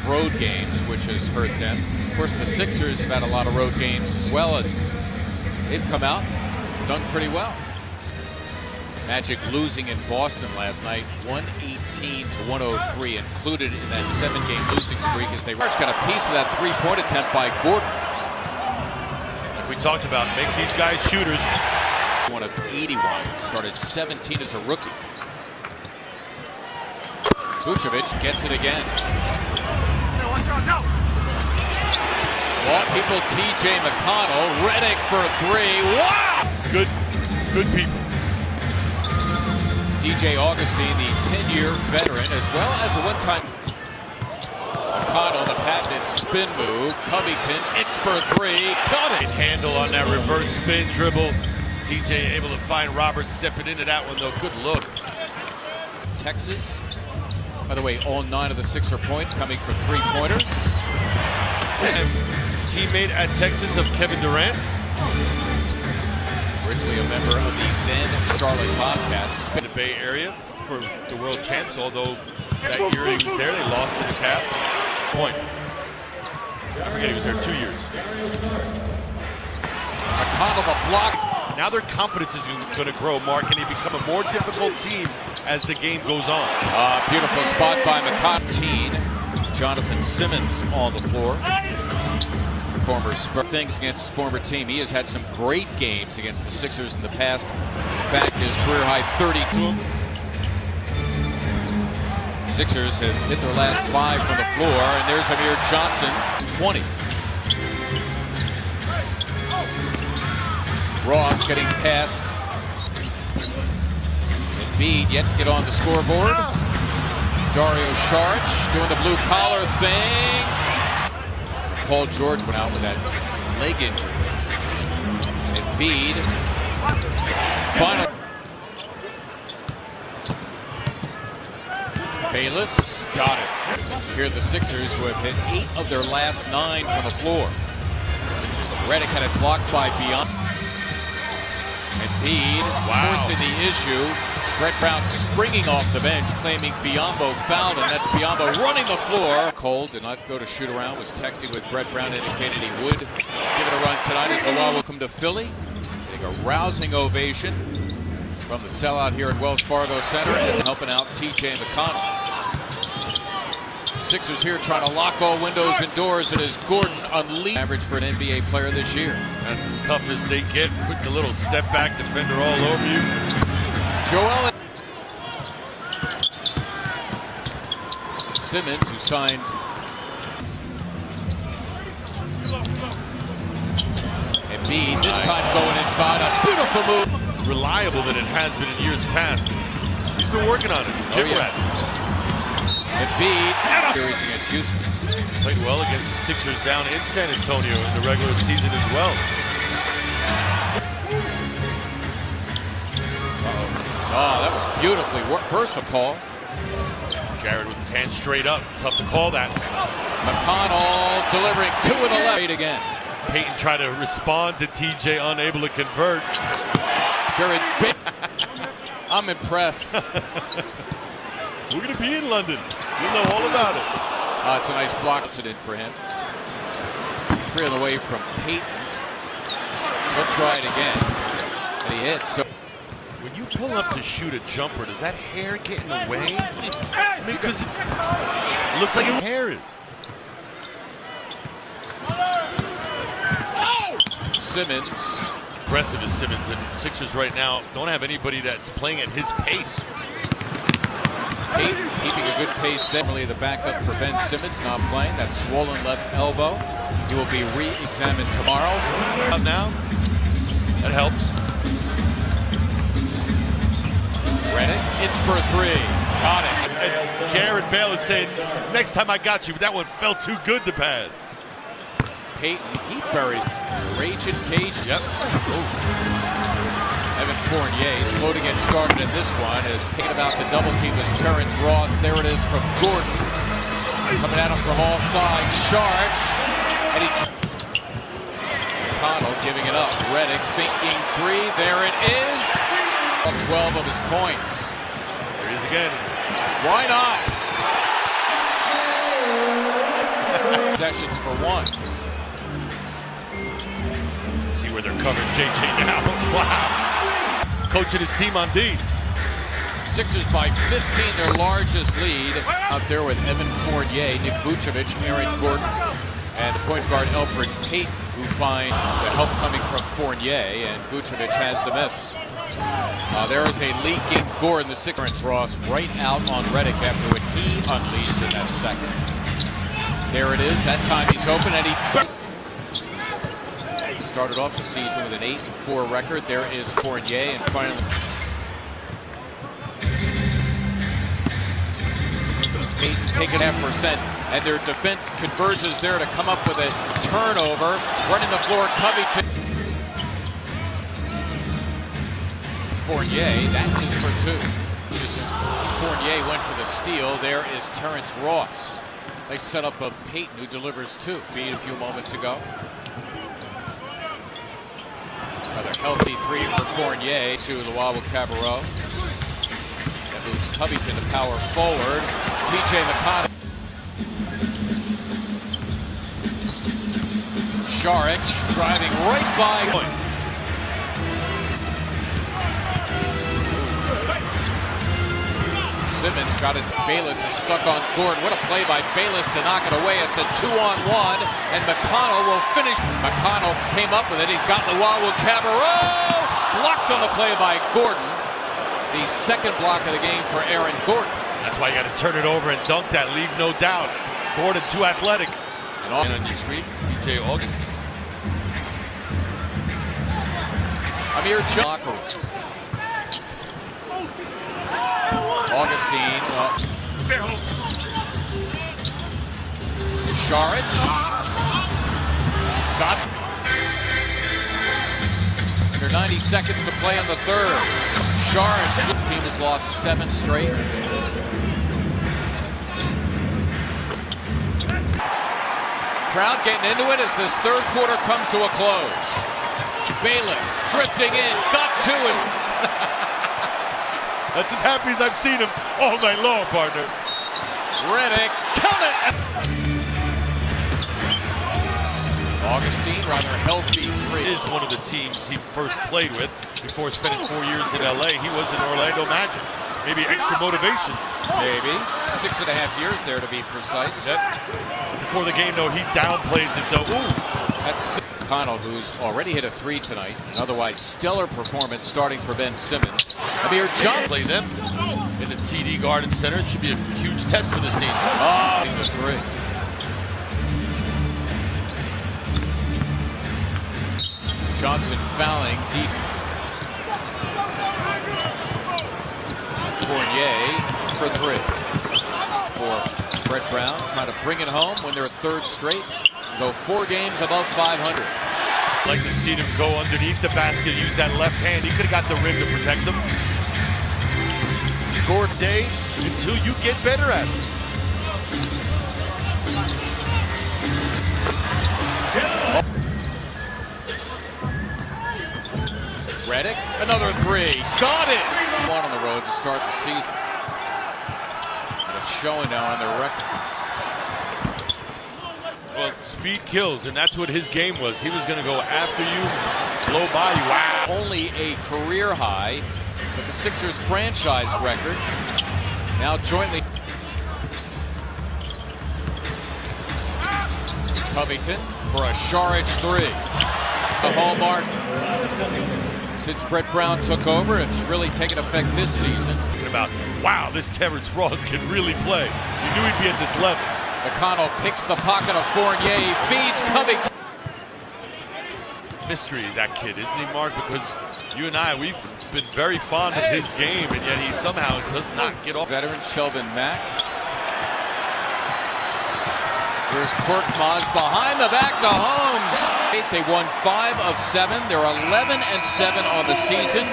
road games, which has hurt them. Of course, the Sixers have had a lot of road games as well, and they've come out, done pretty well. Magic losing in Boston last night, 118-103, included in that 7-game losing streak as they got a piece of that three-point attempt by Gordon. Like we talked about, make these guys shooters. One of 81, started 17 as a rookie. Vucevic gets it again. Ball people, TJ McConnell, Redick for a three. Wow! Good people. DJ Augustine, the 10-year veteran, as well as a one-time. McConnell, the patented spin move. Covington, it's for three. Got it. Handle on that reverse spin dribble. TJ able to find Robert stepping into that one, though. Good look. Texas. By the way, all 9 of the Sixer points coming from three-pointers. And teammate at Texas of Kevin Durant. Originally a member of the then Charlotte Bobcats. In the Bay Area for the world champs, although that year he was there, they lost to the Cavs. Point. I forget, he was there 2 years. McConnell, the blocked. Now their confidence is going to grow, Mark, and they become a more difficult team as the game goes on. Beautiful spot by McConnell. Jonathan Simmons on the floor. Former Spurs. Things against his former team. He has had some great games against the Sixers in the past. In fact, his career high 32. Sixers have hit their last 5 from the floor, and there's Amir Johnson, 20. Ross getting past. Embiid yet to get on the scoreboard. Dario Saric doing the blue collar thing. Paul George went out with that leg injury. Embiid. Final. Bayless got it. Here the Sixers who have hit 8 of their last 9 from the floor. Redick had it blocked by Beyond. Embiid forcing the issue. Brett Brown springing off the bench, claiming Biyombo fouled him. That's Biyombo running the floor. Cole did not go to shoot around, was texting with Brett Brown, indicated he would give it a run tonight as the Wild welcome to Philly. Getting a rousing ovation from the sellout here at Wells Fargo Center, and helping out TJ McConnell. Sixers here trying to lock all windows and doors, and as Gordon unleashed average for an NBA player this year. That's as tough as they get, putting a little step back defender all over you. Joel Simmons, who signed Embiid, this time going inside, a beautiful move. Reliable than it has been in years past. He's been working on it. Jim Rat. Embiid, series against Houston. Played well against the Sixers down in San Antonio in the regular season as well. Oh, that was beautifully worked. First a call. Jared with his hand straight up. Tough to call that. McConnell delivering 2 of the left again. Payton tried to respond to TJ, unable to convert. Jared, I'm impressed. We're going to be in London. You'll know all about it. It's a nice block incident for him. 3 on the way from Payton. He'll try it again. And he hits. So when you pull up to shoot a jumper, does that hair get in the way? Because it looks like your hair is. Simmons. Aggressive as Simmons, and Sixers right now don't have anybody that's playing at his pace. Payton keeping a good pace there. Normally the backup for Ben Simmons not playing. That swollen left elbow. He will be re-examined tomorrow. Now, that helps. Redick, it's for 3. Got it. And Jared Bale is saying, next time I got you, but that one felt too good to pass. Payton, he buries. Raging Cajuns. Yep. Evan Fournier slow to get started in this one as Payton about the double team was Terrence Ross. There it is from Gordon. Coming at him from all sides. Saric. And McConnell giving it up. Redick thinking 3. There it is. 12 of his points. There he is again. Why not? Possessions for one. See where they're covering JJ now. Wow. Coaching his team on D. Sixers by 15, their largest lead. Out there with Evan Fournier, Nick Vucevic, Aaron Gordon, and the point guard Elfrid Payton, who find the help coming from Fournier, and Vucevic has the miss. There is a leaking Gordon, the Sixers Ross right out on Redick after what he unleashed in that second. There it is. That time he's open, and he started off the season with an 8-4 record. There is Fournier, and finally Payton taking 0.5%, and their defense converges there to come up with a turnover. Running the floor, Covington. Fournier, that is for two. Fournier went for the steal. There is Terrence Ross. They set up a Payton who delivers two. Beat a few moments ago. Another healthy three for Fournier to Luwawu-Cabarrot. That moves Covington to power forward. TJ McConnell. Saric driving right by. Simmons got it. Bayless is stuck on Gordon. What a play by Bayless to knock it away. It's a 2-on-1, and McConnell will finish. McConnell came up with it. He's got Luwawu-Cabarrot blocked on the play by Gordon. The second block of the game for Aaron Gordon. That's why you got to turn it over and dunk that. Leave no doubt. Gordon too athletic. And on your screen, DJ Augustin. Amir Johnson. Augustine. Saric. Got it. Under 90 seconds to play on the third. Saric. His team has lost 7 straight. Crowd getting into it as this third quarter comes to a close. Bayless drifting in. Got to it. That's as happy as I've seen him all night long, partner. Redick, count it! Augustine, rather healthy three. Is one of the teams he first played with before spending 4 years in LA. He was in Orlando Magic. Maybe extra motivation. Maybe. 6.5 years there to be precise. Yep. Before the game, though, he downplays it, though. Ooh. That's McConnell, who's already hit a 3 tonight. An otherwise stellar performance starting for Ben Simmons. Amir Johnson. Play them in the TD Garden Center. It should be a huge test for this team. Oh, the 3. Johnson fouling deep. Fournier for 3. For Brett Brown, trying to bring it home when they're a third straight. Go 4 games above 500. Like to see him go underneath the basket, use that left hand. He could have got the rim to protect him. Gordon day until you get better at it. Redick, another 3. Got it! 1 on the road to start the season. And it's showing now on their record. Well, speed kills, and that's what his game was. He was going to go after you, blow by you. Wow. Only a career high, but the Sixers franchise record. Now jointly. Covington for a Saric 3. The hallmark. Since Brett Brown took over, it's really taken effect this season. Thinking about, wow, this Terrence Ross can really play. You knew he'd be at this level. McConnell picks the pocket of Fournier, he feeds Covington. Mystery, that kid, isn't he, Mark? Because you and I, we've been very fond of his game, and yet he somehow does not get off. Veteran Shelvin Mack. Here's Korkmaz behind the back to Holmes. They won 5 of 7. They're 11-7 on the season.